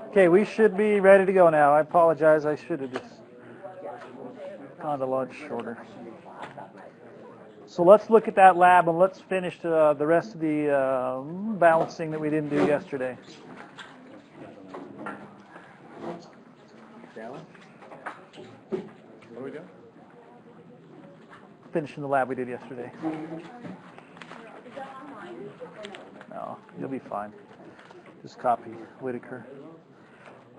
Okay, we should be ready to go now. I apologize. I should have just gone to lunch shorter. So let's look at that lab and let's finish the rest of the balancing that we didn't do yesterday. What are we doing? Finishing the lab we did yesterday. No, you'll be fine. Just copy Whitaker.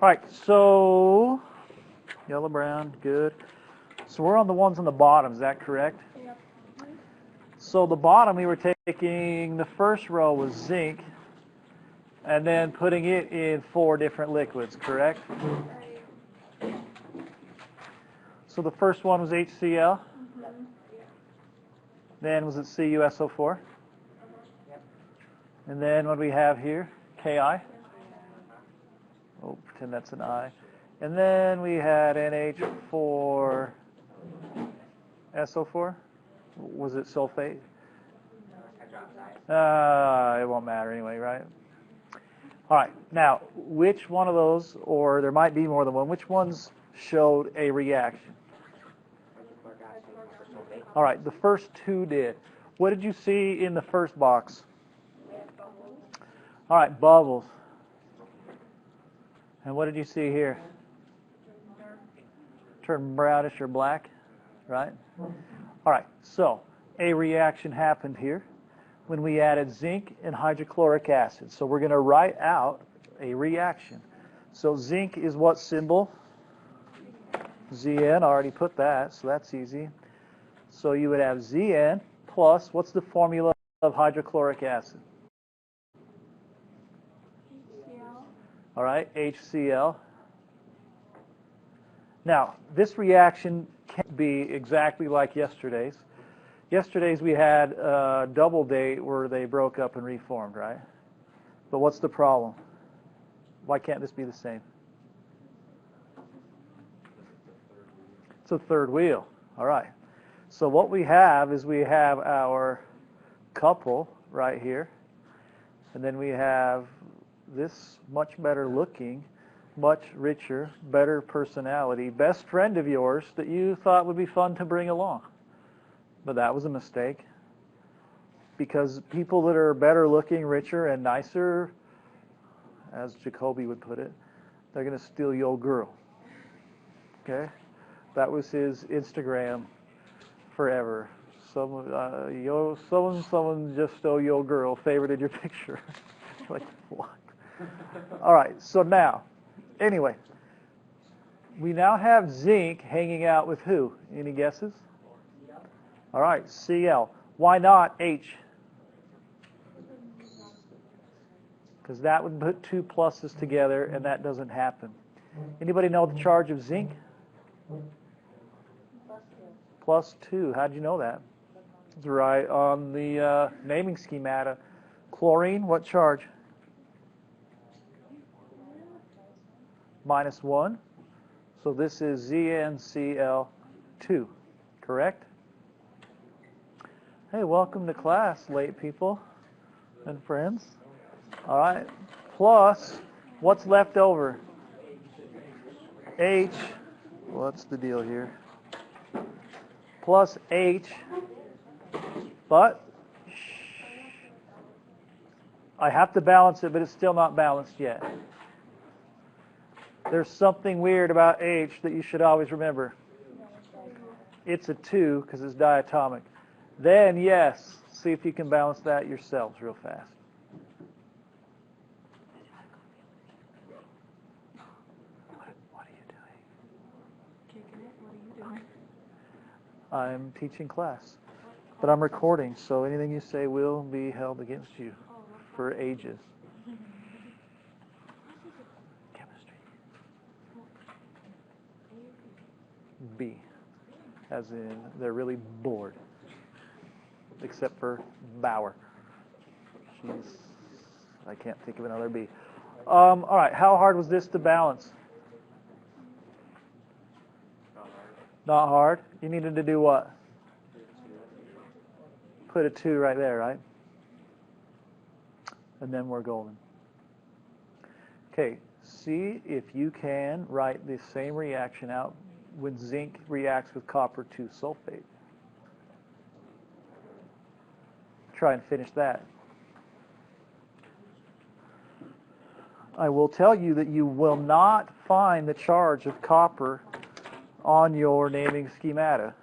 All right, so yellow, brown, good. So we're on the ones on the bottom, is that correct? Yep. So the bottom, we were taking, the first row was zinc, and then putting it in 4 different liquids, correct? So the first one was HCl. Then was it CuSO4? And then what do we have here? Ki. Oh, pretend that's an I. And then we had NH4SO4. Was it sulfate? It won't matter anyway, right? All right. Now, which one of those, or there might be more than one, which ones showed a reaction? All right, the first 2 did. What did you see in the first box? All right, bubbles. And what did you see here? Turn brownish or black, right? All right, so a reaction happened here when we added zinc and hydrochloric acid. So we're going to write out a reaction. So zinc is what symbol? Zn, I already put that, so that's easy. So you would have Zn plus, what's the formula of hydrochloric acid? All right, HCl. Now, this reaction can't be exactly like yesterday's. Yesterday's we had a double date where they broke up and reformed, right? But what's the problem? Why can't this be the same? It's a third wheel. All right. So what we have is we have our couple right here, and then we have this much better looking, much richer, better personality, best friend of yours that you thought would be fun to bring along. But that was a mistake, because people that are better looking, richer, and nicer, as Jacoby would put it, they're going to steal your girl. Okay? That was his Instagram forever. Someone just stole your girl, favorited your picture. Like, what? All right, so now, anyway, we now have zinc hanging out with who? Any guesses? All right, Cl. Why not H? Because that would put 2 pluses together, and that doesn't happen. Anybody know the charge of zinc? +2. How'd you know that? It's right on the naming schemata. Chlorine, what charge? -1. So this is ZnCl2, correct? Hey, welcome to class, late people and friends. All right. Plus, what's left over? H. What's the deal here? Plus H. But I have to balance it, but it's still not balanced yet. There's something weird about H that you should always remember. It's a 2 because it's diatomic. Then, yes, see if you can balance that yourselves real fast. What are you doing? Kicking it. What are you doing? I'm teaching class. But I'm recording, so anything you say will be held against you for ages. B, as in they're really bored, except for Bauer. I can't think of another B. All right, how hard was this to balance? Not hard. You needed to do what? Put a 2 right there, right? and then we're golden. Okay, see if you can write the same reaction out when zinc reacts with copper to sulfate. Try and finish that. I will tell you that you will not find the charge of copper on your naming schemata.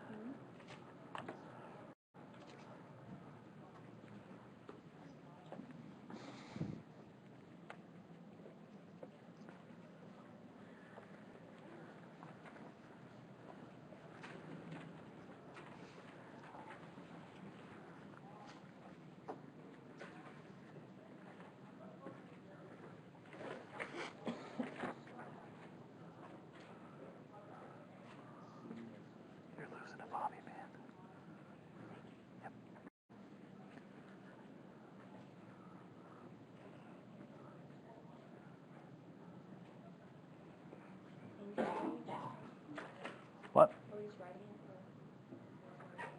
What?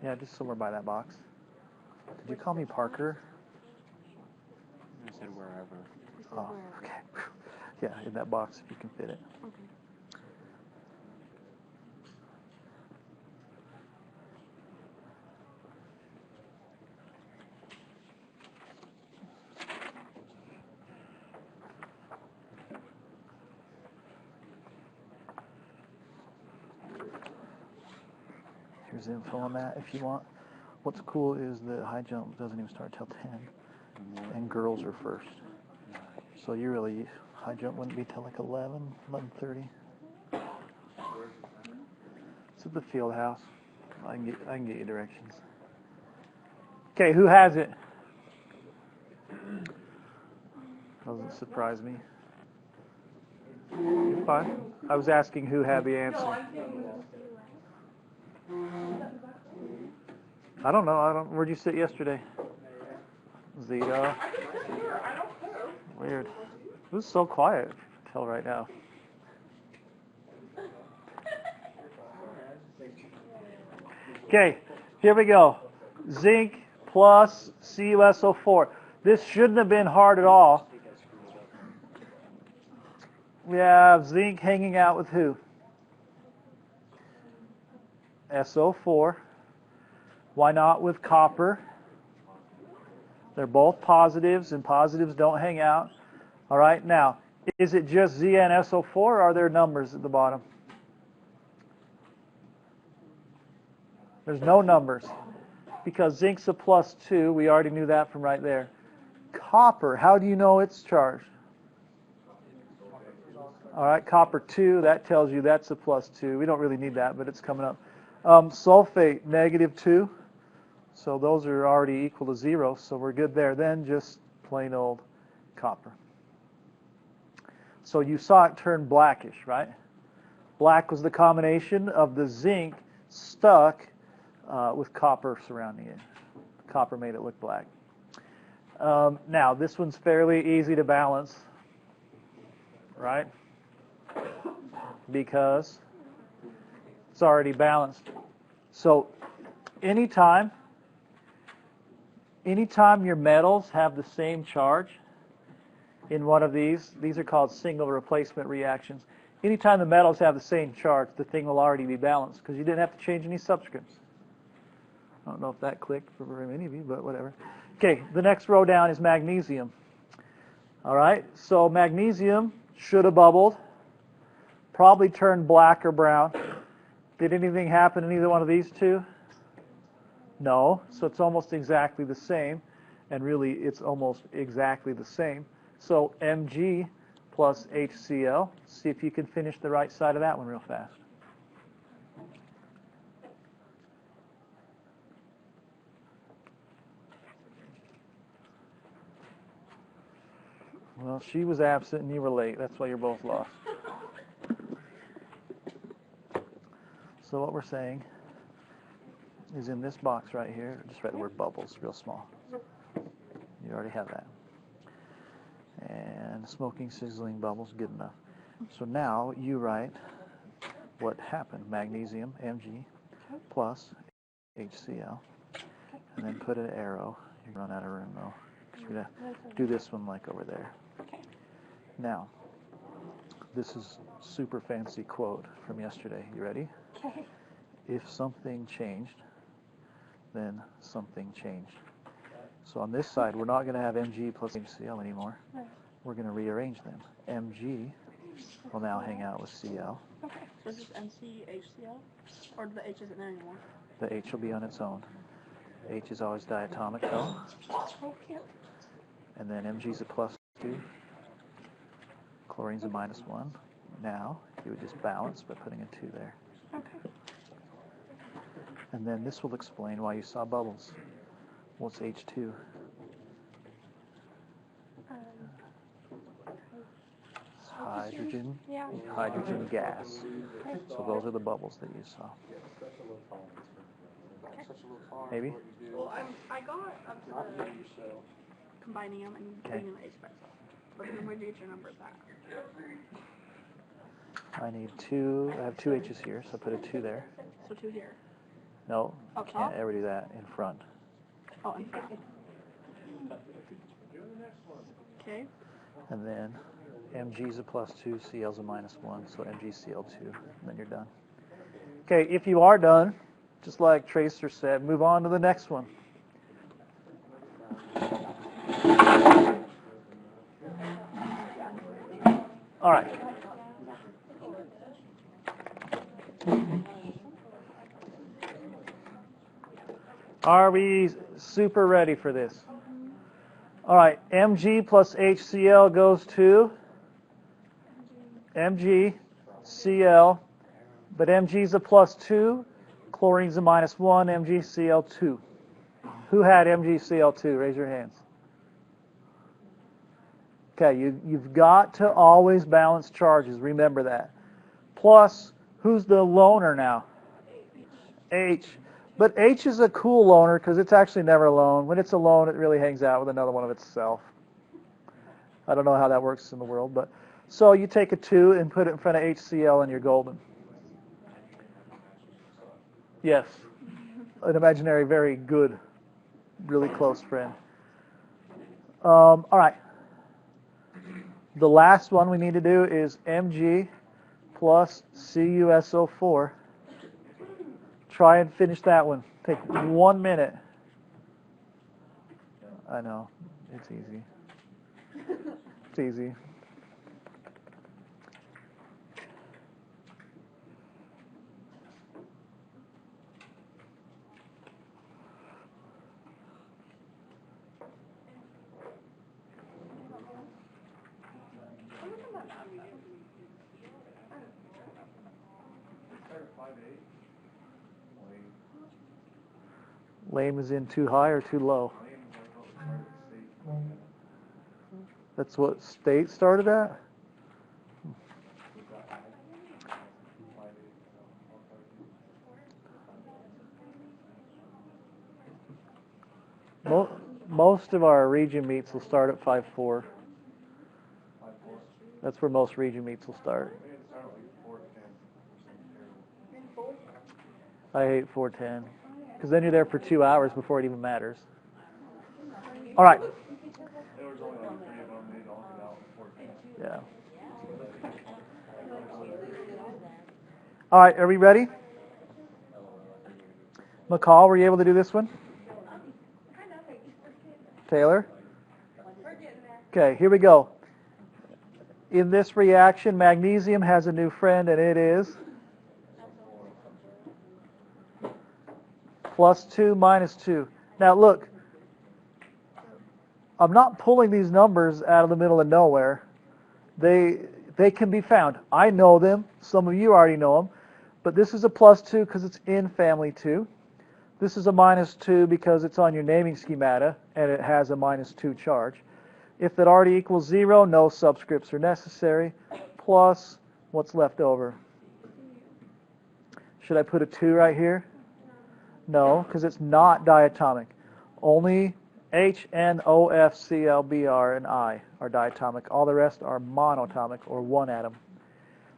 Yeah, just somewhere by that box. Did you call me Parker? I said wherever. Oh, okay. Yeah, in that box if you can fit it. Okay. Here's the info on that if you want. What's cool is the high jump doesn't even start till 10, and girls are first. So you really, high jump wouldn't be till like 11:30. It's at the field house. I can get you directions. Okay, who has it? Doesn't surprise me. You're fine. I was asking who had the answer. I don't know. Where'd you sit yesterday? Zito. Weird. It was so quiet till right now. Okay, here we go. Zinc plus CuSO4. This shouldn't have been hard at all. We have zinc hanging out with who? SO4. Why not with copper? They're both positives, and positives don't hang out. All right, now, is it just ZnSO4, or are there numbers at the bottom? There's no numbers, because zinc's a +2. We already knew that from right there. Copper, how do you know it's charged? All right, copper 2, that tells you that's a +2. We don't really need that, but it's coming up. Sulfate, -2. So those are already equal to 0, so we're good there. Then just plain old copper. So you saw it turn blackish, right? Black was the combination of the zinc stuck with copper surrounding it. Copper made it look black. Now, this one's fairly easy to balance, right? Because it's already balanced. So anytime your metals have the same charge in one of these are called single replacement reactions. Anytime the metals have the same charge, the thing will already be balanced because you didn't have to change any subscripts. I don't know if that clicked for very many of you, but whatever. Okay, the next row down is magnesium. All right, so magnesium should have bubbled, probably turned black or brown. Did anything happen in either one of these two? No, so it's almost exactly the same, and really it's almost exactly the same. So Mg plus HCl. See if you can finish the right side of that one real fast. Well, she was absent and you were late. That's why you're both lost. So what we're saying is in this box right here, just write the word bubbles real small. You already have that. And smoking, sizzling bubbles, good enough. So now you write what happened. Magnesium, Mg, plus HCl. And then put an arrow. You run out of room though. because you're going to do this one like over there. Okay. Now, this is super fancy quote from yesterday. You ready? Okay. If something changed, then something changed. So on this side, we're not going to have Mg plus HCl anymore. Right. We're going to rearrange them. Mg will now hang out with Cl. Okay. So is this NCHCl? Or the H isn't there anymore? The H will be on its own. H is always diatomic though. Okay. And then Mg is a plus 2. Chlorine's a minus 1. Now, you would just balance by putting a 2 there. Okay. And then this will explain why you saw bubbles. What's H2? Hydrogen. Yeah. Hydrogen gas. So those are the bubbles that you saw. Maybe? Well, I got up to the combining them and putting them H by itself. But then where'd you get your numbers at? I need 2. I have 2 H's here, so put a 2 there. So 2 here. No, Up can't top? ever do that in front. Oh, in front. Okay. And then Mg's a plus 2, Cl's a minus 1, so MgCl2, and then you're done. Okay, if you are done, just like Tracer said, move on to the next one. All right. Are we super ready for this? All right, Mg plus HCl goes to MgCl, but Mg's a plus 2, chlorine's a minus 1, MgCl2. Who had MgCl2? Raise your hands. Okay, you've got to always balance charges. Remember that. Plus, who's the loner now? H. But H is a cool loner because it's actually never alone. When it's alone, it really hangs out with another one of itself. I don't know how that works in the world, but so you take a 2 and put it in front of HCl and you're golden. Yes, an imaginary, very good, really close friend. All right. The last one we need to do is Mg plus CuSO4. Try and finish that one. Take 1 minute. I know. It's easy. It's easy. Lame is in too high or too low? That's what state started at? Most of our region meets will start at 5.4. That's where most region meets will start. I hate 4:10 because then you're there for 2 hours before it even matters. All right. Yeah. All right, are we ready? McCall, were you able to do this one? Taylor? Okay, here we go. In this reaction, magnesium has a new friend, and it is plus 2 minus 2. Now look, I'm not pulling these numbers out of the middle of nowhere. They can be found. I know them. Some of you already know them. But this is a plus 2 because it's in family 2. This is a minus 2 because it's on your naming schemata and it has a minus 2 charge. If it already equals 0, no subscripts are necessary. Plus, what's left over? Should I put a 2 right here? No, because it's not diatomic. Only H, N, O, F, C, L, B, R, and I are diatomic. All the rest are monatomic, or one atom.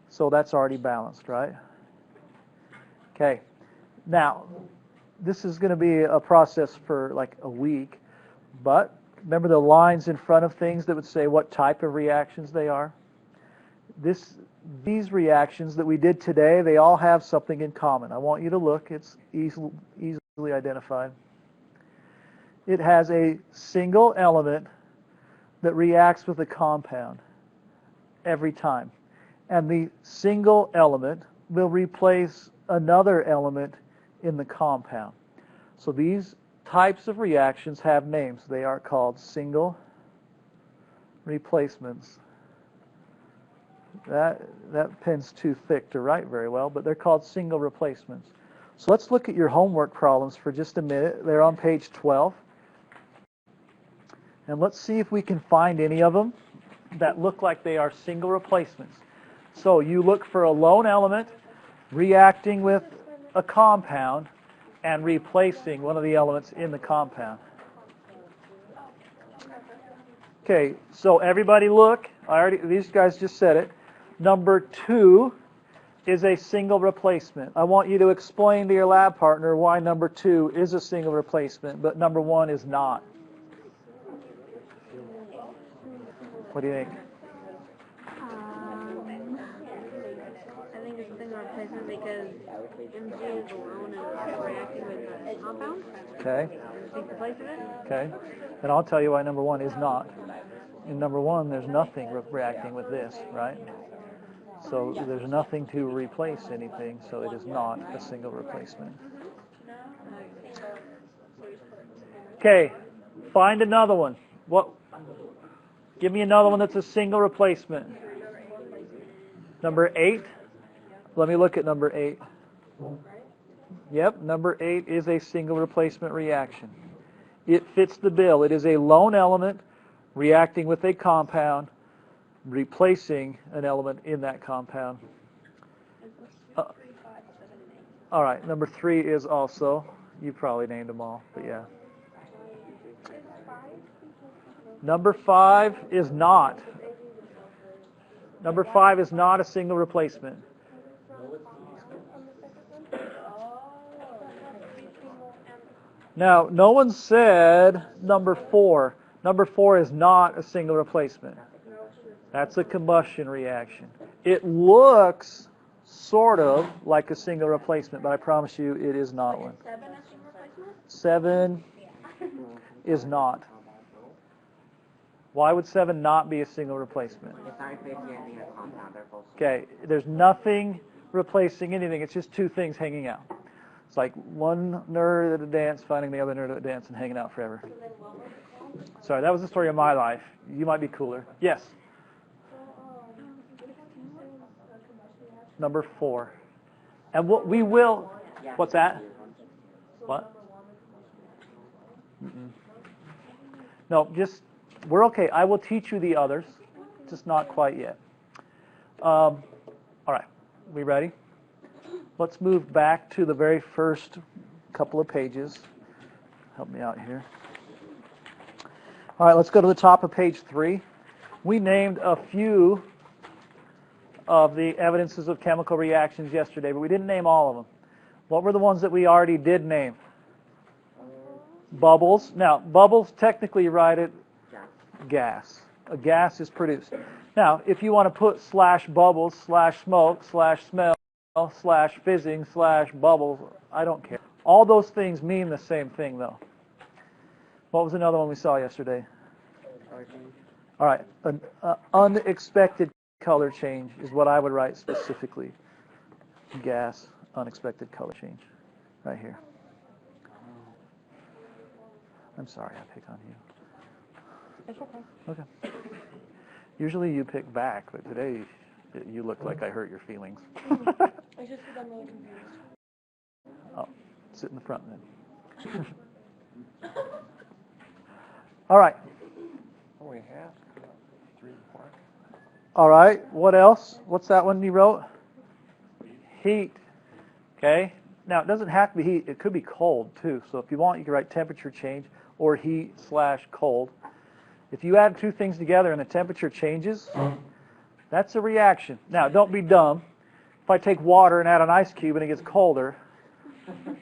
So that's already balanced, right? Okay. Now, this is going to be a process for like a week, but remember the lines in front of things that would say what type of reactions they are? These reactions that we did today, they all have something in common. I want you to look. It's easily identified. It has a single element that reacts with a compound every time. And the single element will replace another element in the compound. So these types of reactions have names. They are called single replacements. That pen's too thick to write very well, but they're called single replacements. So let's look at your homework problems for just a minute. They're on page 12. And let's see if we can find any of them that look like they are single replacements. So you look for a lone element reacting with a compound and replacing one of the elements in the compound. Okay, so everybody look. These guys just said it. Number 2 is a single replacement. I want you to explain to your lab partner why number 2 is a single replacement, but number 1 is not. What do you think? I think it's a single replacement because Mg is alone and reacting with a compound. Okay. Take the place of it. Okay. And I'll tell you why number 1 is not. In number 1, there's nothing reacting with this, right? So there's nothing to replace anything, so it is not a single replacement. Okay. Find another one. Give me another one that's a single replacement. Number 8. Let me look at number 8. Yep, number 8 is a single replacement reaction. It fits the bill. It is a lone element reacting with a compound, replacing an element in that compound. All right, number 3 is also, you probably named them all, but yeah. Number 5 is not. Number 5 is not a single replacement. Now, no one said number 4. Number 4 is not a single replacement. That's a combustion reaction. It looks sort of like a single replacement, but I promise you it is not one. 7 is not. Why would 7 not be a single replacement? Okay, there's nothing replacing anything. It's just two things hanging out. It's like one nerd at a dance finding the other nerd at a dance and hanging out forever. Sorry, that was the story of my life. You might be cooler. Yes? Number 4. And what we will... What's that? What? Mm-mm. No, just... We're okay. I will teach you the others, just not quite yet. All right. We ready? Let's move back to the very first couple of pages. Help me out here. All right, let's go to the top of page 3. We named a few of the evidences of chemical reactions yesterday, but we didn't name all of them. What were the ones that we already did name? Bubbles. Now, bubbles, technically you write it gas. A gas is produced. Now, if you want to put /bubbles, /smoke, /smell, /fizzing, /bubbles, I don't care. All those things mean the same thing, though. What was another one we saw yesterday? All right. An unexpected color change is what I would write specifically. Gas, unexpected color change. Right here. I'm sorry I pick on you. It's okay. Okay. Usually you pick back, but today you look like I hurt your feelings. It's just because I'm really confused. Oh, sit in the front then. All right. Oh, we have 3 4. All right. What else? What's that one you wrote? Heat. Okay. Now, it doesn't have to be heat. It could be cold, too. So if you want, you can write temperature change or heat/cold. If you add two things together and the temperature changes, that's a reaction. Now, don't be dumb. If I take water and add an ice cube and it gets colder,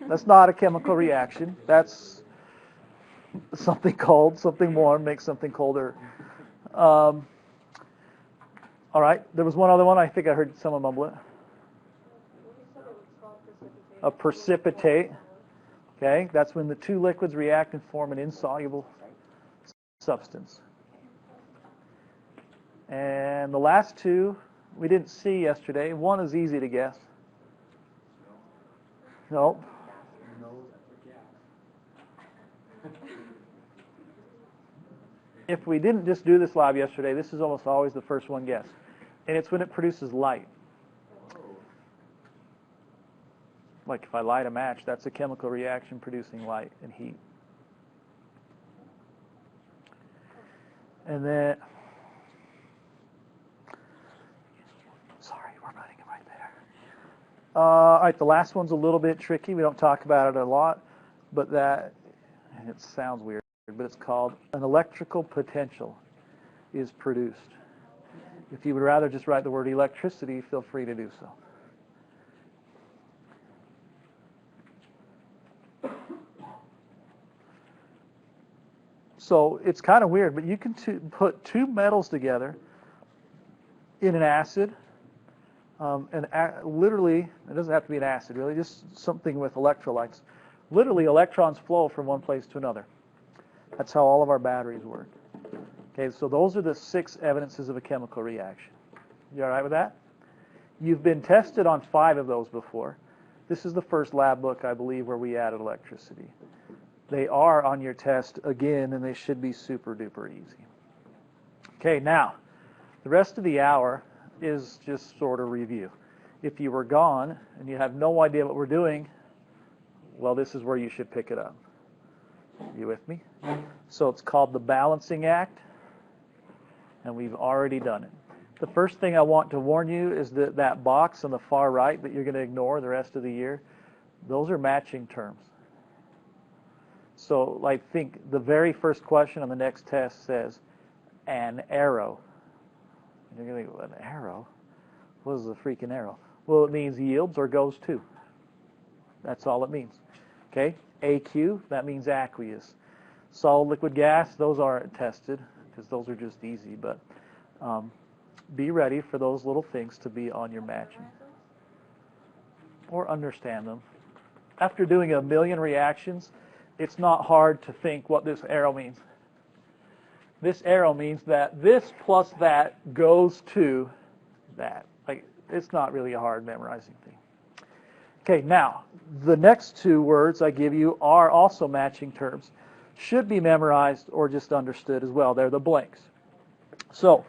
that's not a chemical reaction. That's something cold, something warm makes something colder. All right, there was one other one. I think I heard someone mumble it. A precipitate. Okay, that's when the two liquids react and form an insoluble substance. And the last two we didn't see yesterday. One is easy to guess. Nope. If we didn't just do this lab yesterday, this is almost always the first one guessed. And it's when it produces light. Like if I light a match, that's a chemical reaction producing light and heat. And then, sorry, we're running it right there. All right, the last one's a little bit tricky. We don't talk about it a lot, but that, and it sounds weird, but it's called an electrical potential is produced. If you would rather just write the word electricity, feel free to do so. So it's kind of weird, but you can put two metals together in an acid, and literally, it doesn't have to be an acid, really, just something with electrolytes. Literally, electrons flow from one place to another. That's how all of our batteries work. Okay, so those are the 6 evidences of a chemical reaction. You all right with that? You've been tested on 5 of those before. This is the first lab book, I believe, where we added electricity. They are on your test again, and they should be super duper easy. Okay, now, the rest of the hour is just sort of review. If you were gone and you have no idea what we're doing, well, this is where you should pick it up. You with me? So it's called the balancing act, and we've already done it. The first thing I want to warn you is that that box on the far right that you're going to ignore the rest of the year, those are matching terms. So, like, think the very first question on the next test says, an arrow. And you're going to go, an arrow? What is a freaking arrow? Well, it means yields or goes to. That's all it means. Okay? AQ, that means aqueous. Solid, liquid, gas, those aren't tested because those are just easy. But be ready for those little things to be on your matching. Or understand them. After doing a million reactions, it's not hard to think what this arrow means. This arrow means that this plus that goes to that. Like, it's not really a hard memorizing thing. Okay, now, the next 2 words I give you are also matching terms. Should be memorized or just understood as well. They're the blanks. So,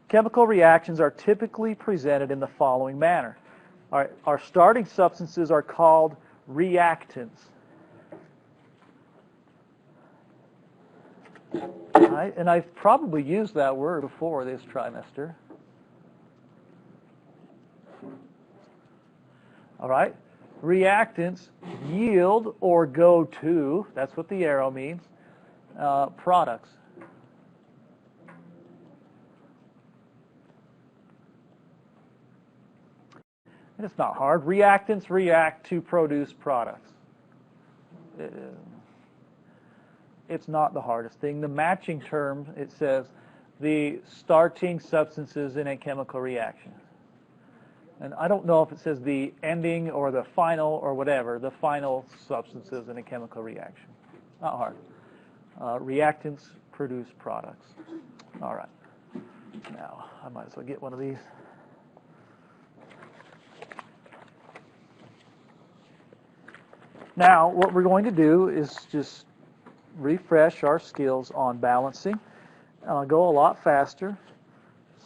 chemical reactions are typically presented in the following manner. All right, our starting substances are called reactants. Right, and I've probably used that word before this trimester. All right, reactants yield or go to, that's what the arrow means, products. And it's not hard. Reactants react to produce products. It's not the hardest thing. The matching term, it says, the starting substances in a chemical reaction. And I don't know if it says the ending or the final or whatever, the final substances in a chemical reaction. Not hard. Reactants produce products. All right. Now, I might as well get one of these. Now, what we're going to do is just refresh our skills on balancing. I'll go a lot faster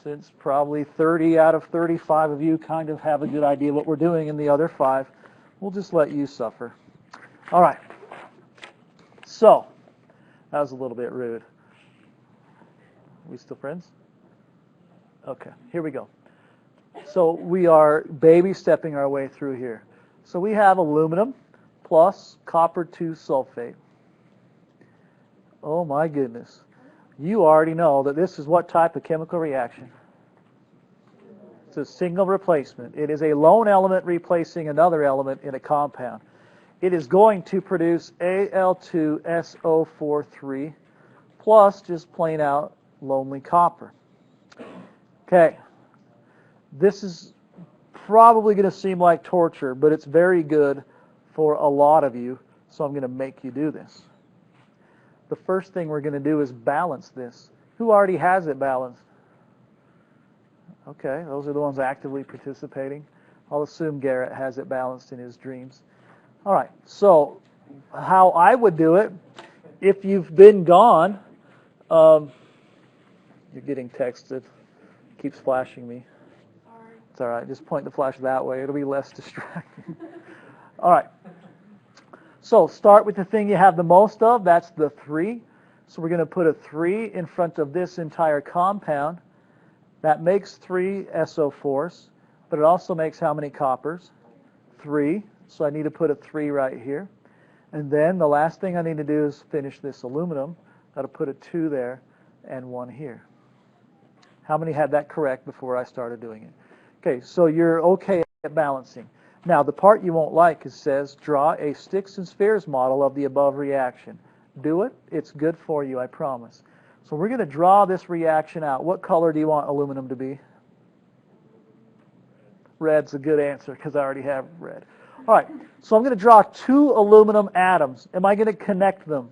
since probably 30 out of 35 of you kind of have a good idea what we're doing, and the other 5, we'll just let you suffer. All right. So, that was a little bit rude. We still friends? Okay, here we go. So we are baby stepping our way through here. So we have aluminum plus copper 2 sulfate. Oh my goodness. You already know that this is what type of chemical reaction? It's a single replacement. It is a lone element replacing another element in a compound. it is going to produce Al2SO43 plus just plain out lonely copper. Okay, this is probably going to seem like torture, but it's very good for a lot of you, so I'm going to make you do this. The first thing we're going to do is balance this. Who already has it balanced? Okay, those are the ones actively participating. I'll assume Garrett has it balanced in his dreams. All right, so how I would do it, if you've been gone, you're getting texted, keeps flashing me. Sorry. It's all right, just point the flash that way. It'll be less distracting. All right, so start with the thing you have the most of, that's the 3. So we're going to put a 3 in front of this entire compound. That makes 3 SO4s, but it also makes how many coppers? 3. So I need to put a 3 right here. And then the last thing I need to do is finish this aluminum. Got to put a 2 there and 1 here. How many had that correct before I started doing it? Okay, so you're okay at balancing. Now, the part you won't like is says, draw a sticks and spheres model of the above reaction. Do it. It's good for you, I promise. So we're going to draw this reaction out. What color do you want aluminum to be? Red's a good answer because I already have red. All right, so I'm going to draw 2 aluminum atoms. Am I going to connect them?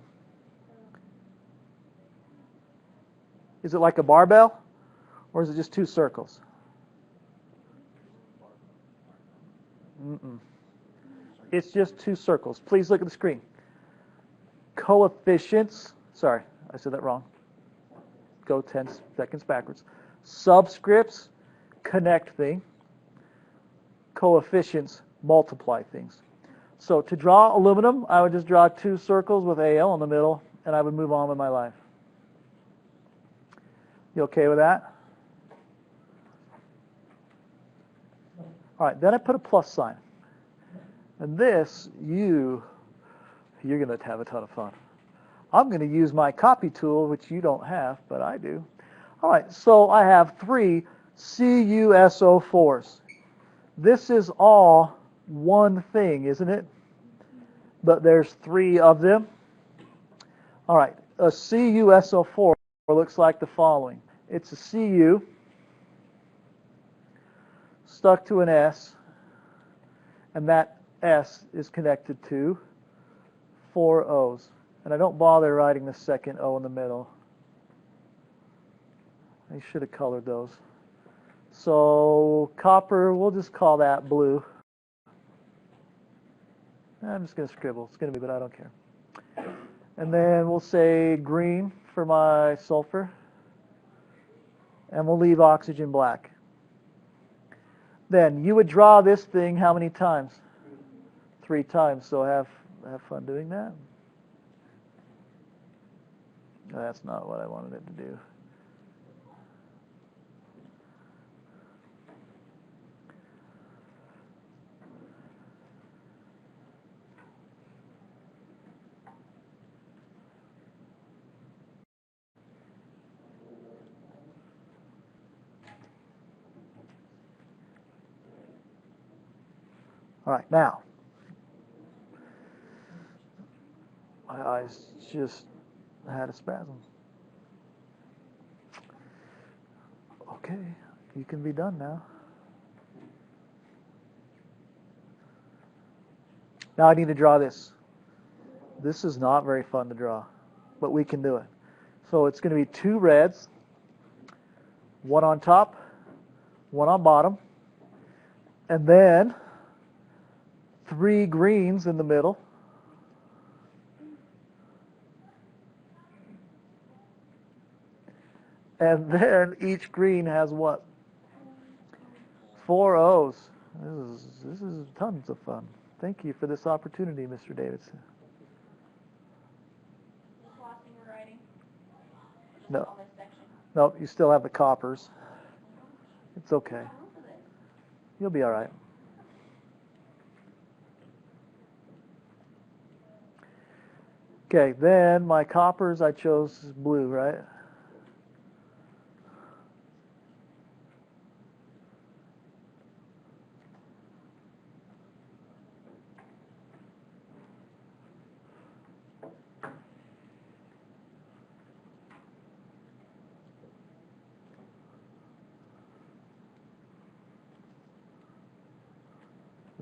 Is it like a barbell? Or is it just 2 circles? It's just 2 circles. Please look at the screen. Coefficients. Sorry, I said that wrong. Go 10 seconds backwards. Subscripts connect things. Coefficients multiply things. So to draw aluminum, I would just draw 2 circles with Al in the middle, and I would move on with my life. You okay with that? All right, then I put a plus sign. And this, you're going to have a ton of fun. I'm going to use my copy tool, which you don't have, but I do. All right, so I have 3 CuSO4s. This is all one thing, isn't it? But there's 3 of them. All right, a CuSO4 looks like the following. It's a Cu stuck to an S, and that S is connected to 4 O's. And I don't bother writing the second O in the middle. I should have colored those. So copper, we'll just call that blue. I'm just going to scribble. It's going to be, but I don't care. And then we'll say green for my sulfur. And we'll leave oxygen black. Then you would draw this thing how many times? 3 times. So have fun doing that. That's not what I wanted it to do. All right, now, my eyes just had a spasm. Okay, you can be done now. Now I need to draw this. This is not very fun to draw, but we can do it. So it's going to be 2 reds, 1 on top, 1 on bottom, and then 3 greens in the middle. And then each green has what? 4 O's. This is tons of fun. Thank you for this opportunity, Mr. Davidson. Last thing we're writing. No. All this section. Nope, you still have the coppers. It's okay. You'll be all right. Okay, then my coppers I chose blue, right?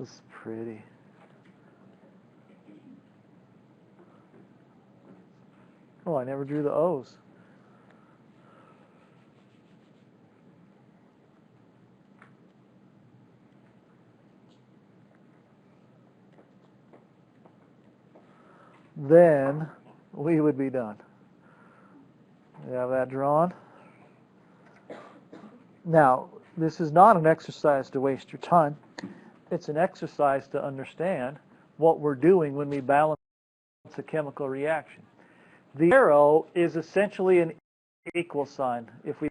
This is pretty. Oh, I never drew the O's. Then we would be done. We have that drawn. Now, this is not an exercise to waste your time. It's an exercise to understand what we're doing when we balance a chemical reaction. The arrow is essentially an equal sign if we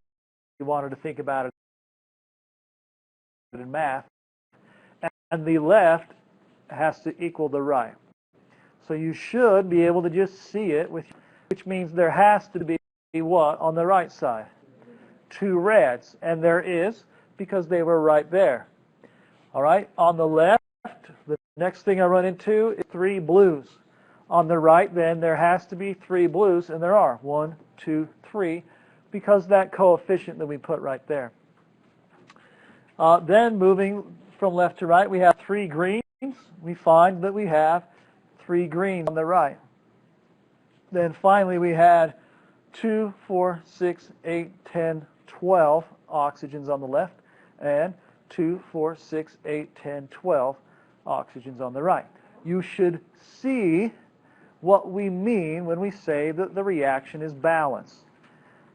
wanted to think about it in math. And the left has to equal the right. So you should be able to just see it, which means there has to be what on the right side? 2 reds. And there is, because they were right there. All right, on the left, the next thing I run into is 3 blues. On the right, then, there has to be 3 blues, and there are 1, 2, 3, because that coefficient that we put right there. Then moving from left to right, we have 3 greens. We find that we have 3 greens on the right. Then finally, we had 2, 4, 6, 8, 10, 12 oxygens on the left, and 2, 4, 6, 8, 10, 12 oxygens on the right. You should see what we mean when we say that the reaction is balanced.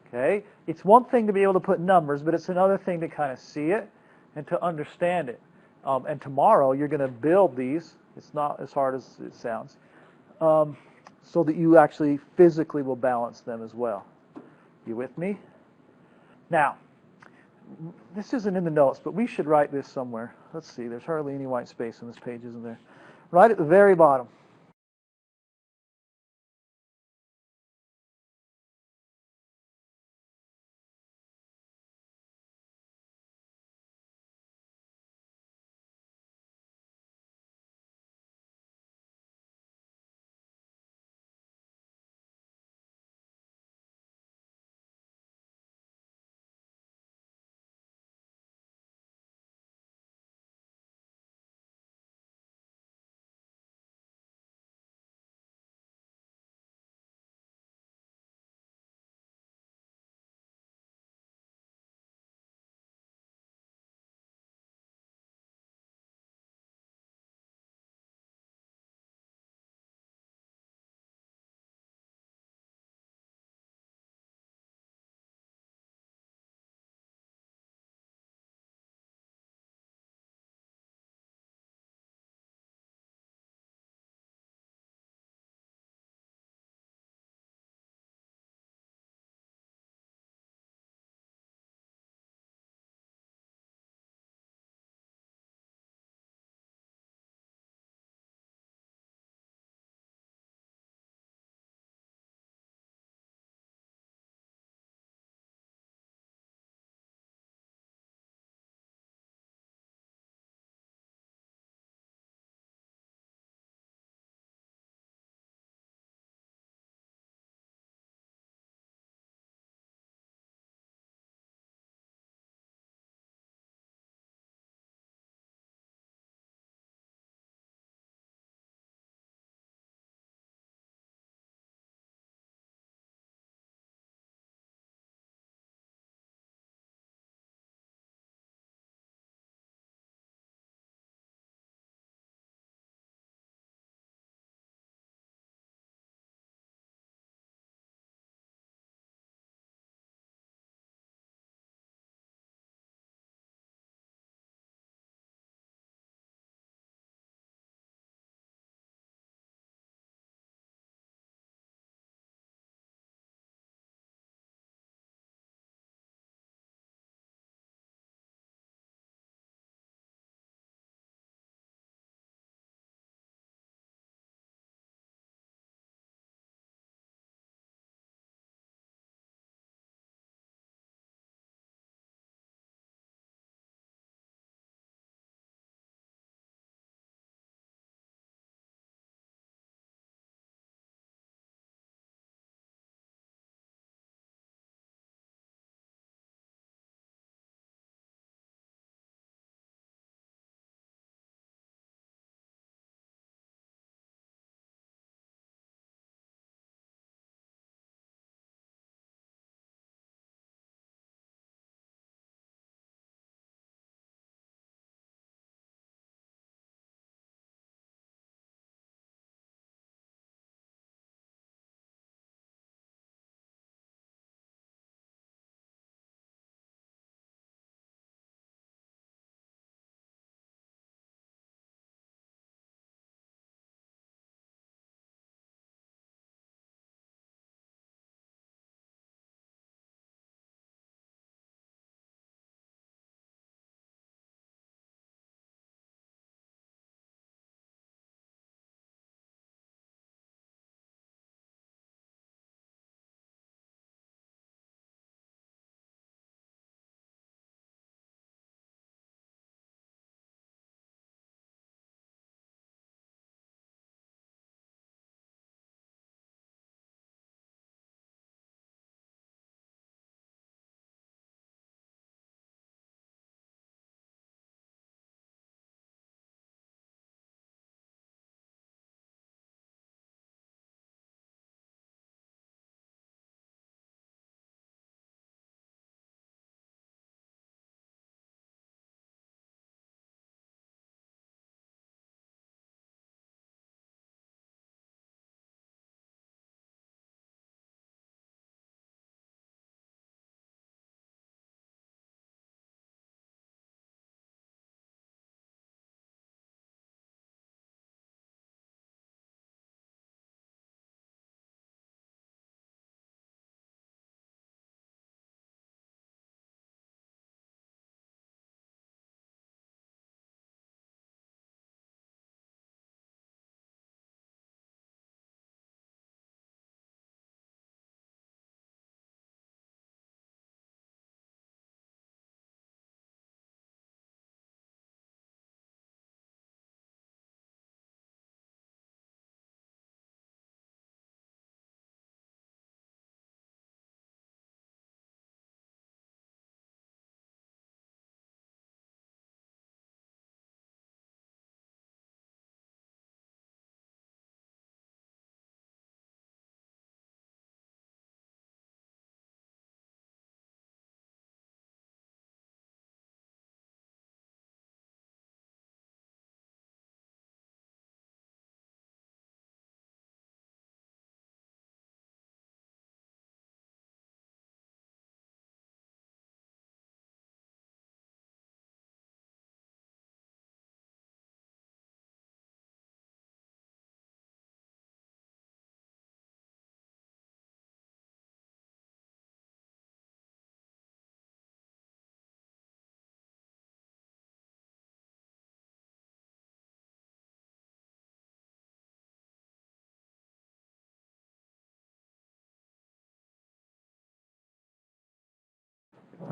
Okay? It's one thing to be able to put numbers, but it's another thing to kind of see it and to understand it. And tomorrow you're going to build these. It's not as hard as it sounds. So that you actually physically will balance them as well. You with me? Now, this isn't in the notes, but we should write this somewhere. Let's see, there's hardly any white space on this page, isn't there? Right at the very bottom.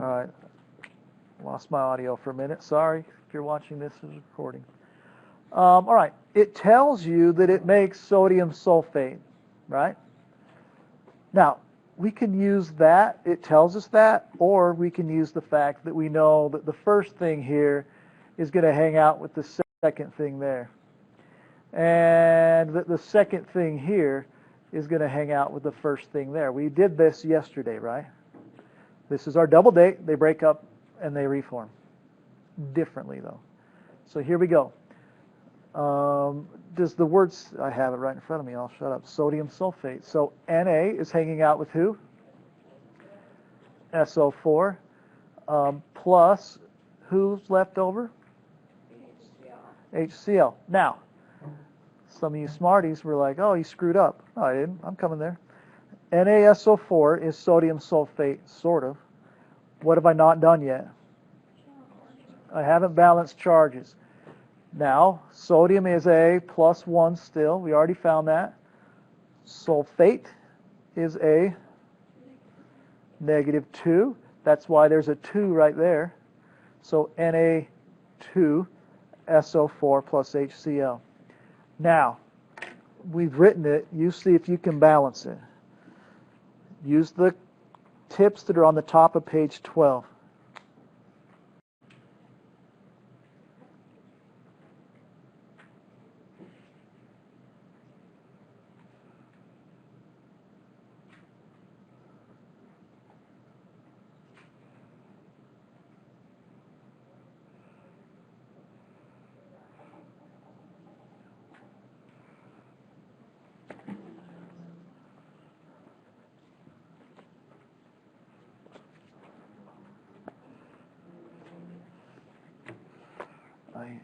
All right. Lost my audio for a minute. Sorry if you're watching this as a recording. All right. It tells you that it makes sodium sulfate, right? Now, we can use that. It tells us that, or we can use the fact that we know that the first thing here is going to hang out with the second thing there. And that the second thing here is going to hang out with the first thing there. We did this yesterday, right? This is our double date. They break up and they reform. Differently, though. So here we go. Does the words, I have it right in front of me, I'll shut up. Sodium sulfate. So Na is hanging out with who? SO4. Plus, who's left over? HCl. Now, some of you smarties were like, oh, you screwed up. No, I didn't. I'm coming there. NaSO4 is sodium sulfate, sort of. What have I not done yet? I haven't balanced charges. Now, sodium is a +1 still. We already found that. Sulfate is a -2. That's why there's a 2 right there. So Na2SO4 plus HCl. Now, we've written it. You see if you can balance it. Use the tips that are on the top of page 12.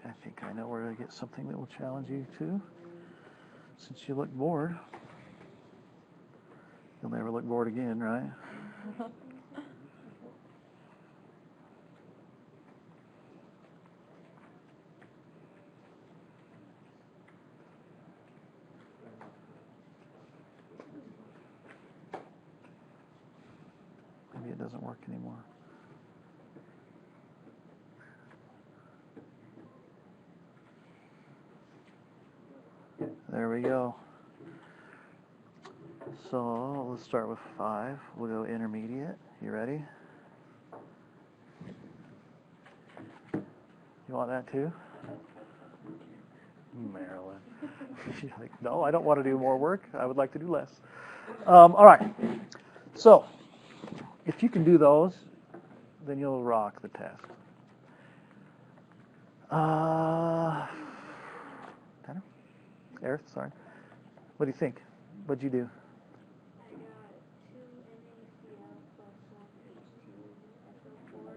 I think I know where to get something that will challenge you too. Since you look bored. You'll never look bored again, right? Maybe it doesn't work anymore. There we go. So let's start with 5. We'll go intermediate. You ready? You want that too? Marilyn. She's like, no, I don't want to do more work. I would like to do less. All right. So if you can do those, then you'll rock the test. Tanner? Eric, sorry. What do you think? What'd you do? I got 2 NaCl plus 1 H2SO4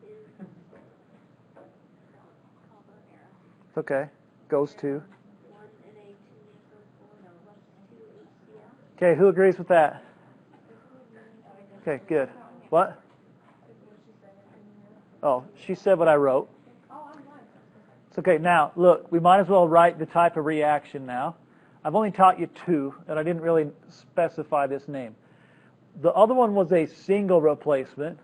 is copper arrow. It's okay. Goes to. 1 Na2SO4 plus 2 HCl. Okay, who agrees with that? Okay, good. What? Oh, she said what I wrote. It's okay. Now, look, we might as well write the type of reaction now. I've only taught you 2, and I didn't really specify this name. The other one was a single replacement,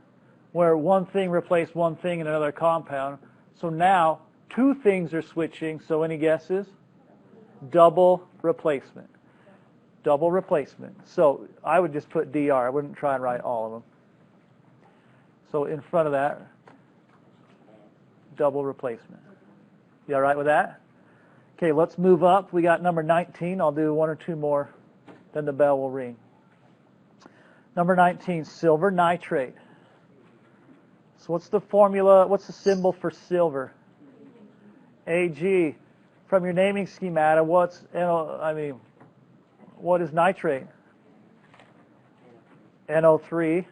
where one thing replaced one thing in another compound. So now, 2 things are switching, so any guesses? Double replacement. Double replacement. So I would just put DR. I wouldn't try and write all of them. So in front of that, double replacement. You all right with that? Okay, let's move up. We got number 19. I'll do 1 or 2 more, then the bell will ring. Number 19, silver nitrate. So what's the formula? What's the symbol for silver? Ag. From your naming schemata, what is nitrate? NO3.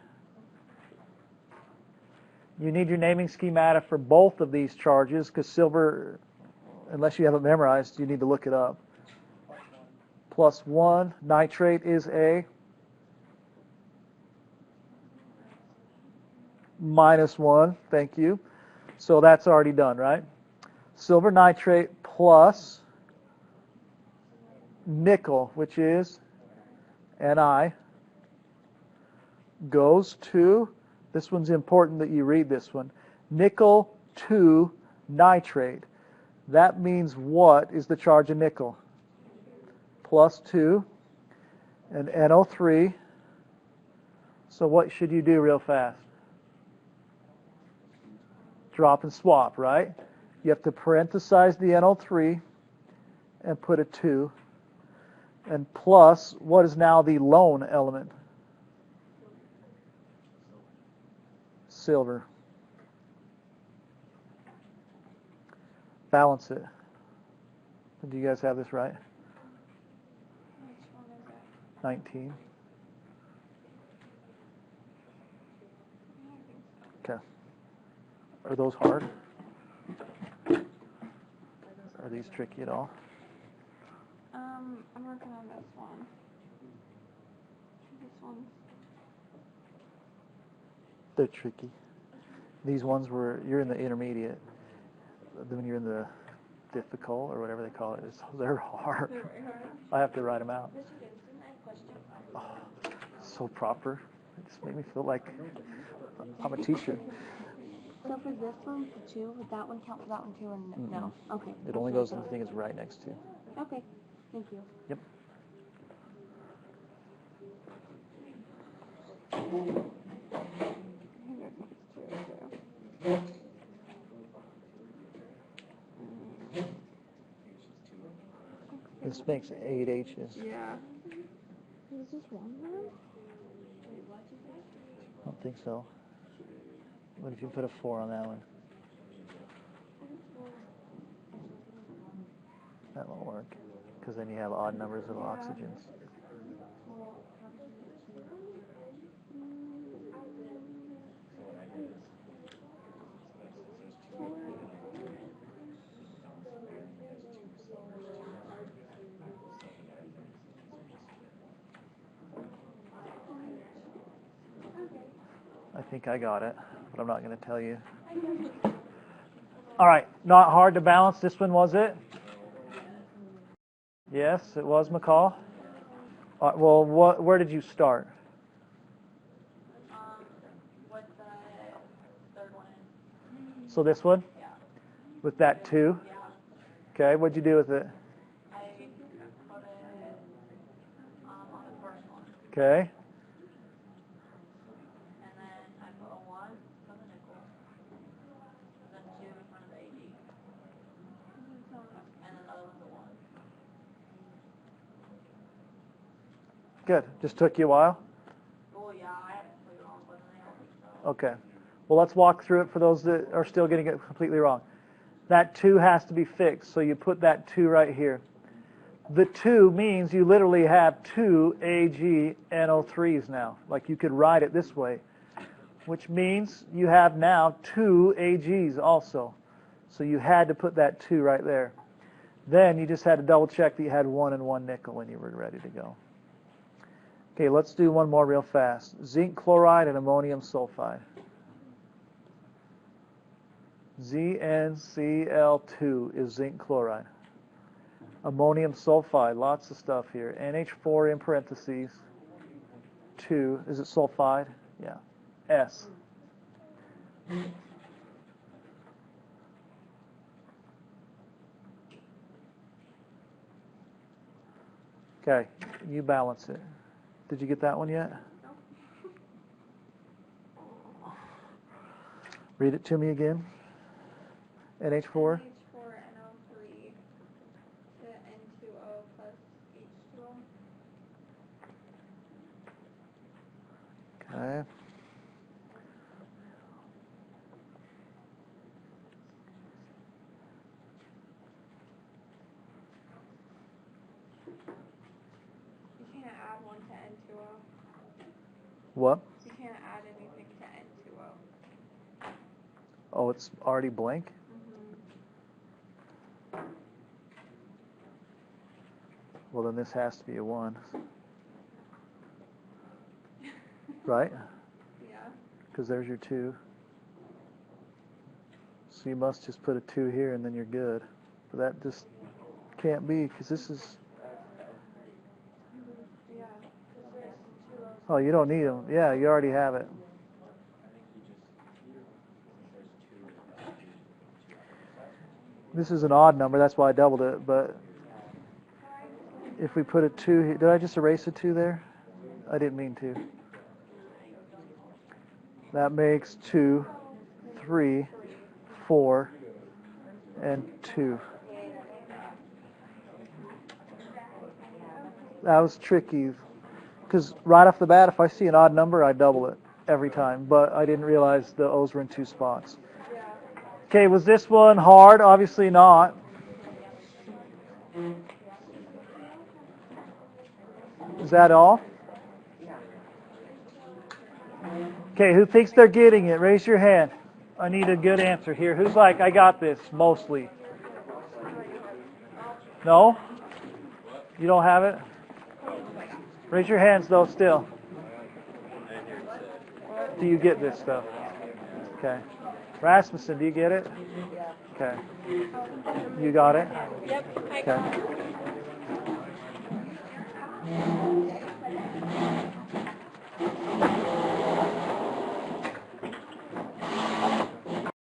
You need your naming schemata for both of these charges because silver, unless you have it memorized, you need to look it up. +1. Nitrate is a -1. Thank you. So that's already done, right? Silver nitrate plus nickel, which is Ni, goes to This one's important that you read this one. Nickel 2 nitrate. That means what is the charge of nickel? +2 and NO3. So what should you do real fast? Drop and swap, right? You have to parenthesize the NO3 and put a 2. And plus, what is now the lone element? Silver. Balance it. Do you guys have this right? Which one is it? 19. Okay. Are those hard? Are these tricky at all? I'm working on this one. This one's They're tricky. These ones you're in the intermediate. When you're in the difficult or whatever they call it, they're hard. very hard. I have to write them out. Mr. Jensen, I have a question. Oh, so proper. It just made me feel like I'm a teacher. So for this one, the 2, would that one count for that one too, or no? Okay. It only goes in the thing it's right next to. Okay, thank you. Yep. This makes 8 H's. Yeah. Is this one then? I don't think so. What if you put a 4 on that one? That won't work, because then you have odd numbers of oxygens. I think I got it, but I'm not going to tell you. All right, not hard to balance. This one, was it? Yes, it was, McCall. Well, where did you start? With the third one in. So this one? Yeah. With that 2? Yeah. Okay, what'd you do with it? I put it on the first one. Okay. And then I put a 1 for the nickel. And then 2 in front of the AD. And another one's a 1. Good. Just took you a while? Oh yeah, I had to put it on, but then I also. Okay. Well, let's walk through it for those that are still getting it completely wrong. That 2 has to be fixed, so you put that 2 right here. The 2 means you literally have 2 AgNO3s now. Like you could write it this way, which means you have now 2 Ags also. So you had to put that 2 right there. Then you just had to double check that you had 1 and 1 nickel when you were ready to go. Okay, let's do one more real fast. Zinc chloride and ammonium sulfide. ZnCl2 is zinc chloride. Ammonium sulfide, lots of stuff here. NH4 in parentheses. 2, is it sulfide? Yeah. S. Okay, you balance it. Did you get that one yet? Read it to me again. NH4. NH4NO3 to N2O plus H2O. Okay. You can't add 1 to N2O. What? You can't add anything to N2O. Oh, it's already blank? Well, then this has to be a 1. Right? Yeah. Because there's your 2. So you must just put a 2 here and then you're good. But that just can't be, because this is... Yeah. Oh, you don't need them. Yeah, you already have it. This is an odd number, that's why I doubled it, but if we put a 2 here, did I just erase a 2 there? I didn't mean to. That makes 2, 3, 4, and 2. That was tricky, because right off the bat, if I see an odd number, I double it every time, but I didn't realize the O's were in 2 spots. Okay, was this one hard? Obviously not. Is that all? Okay, who thinks they're getting it? Raise your hand. I need a good answer here. Who's like, I got this, mostly? No? You don't have it? Raise your hands, though, still. Do you get this stuff? Okay. Rasmussen, do you get it? Okay. You got it? Yep, I got it. Okay.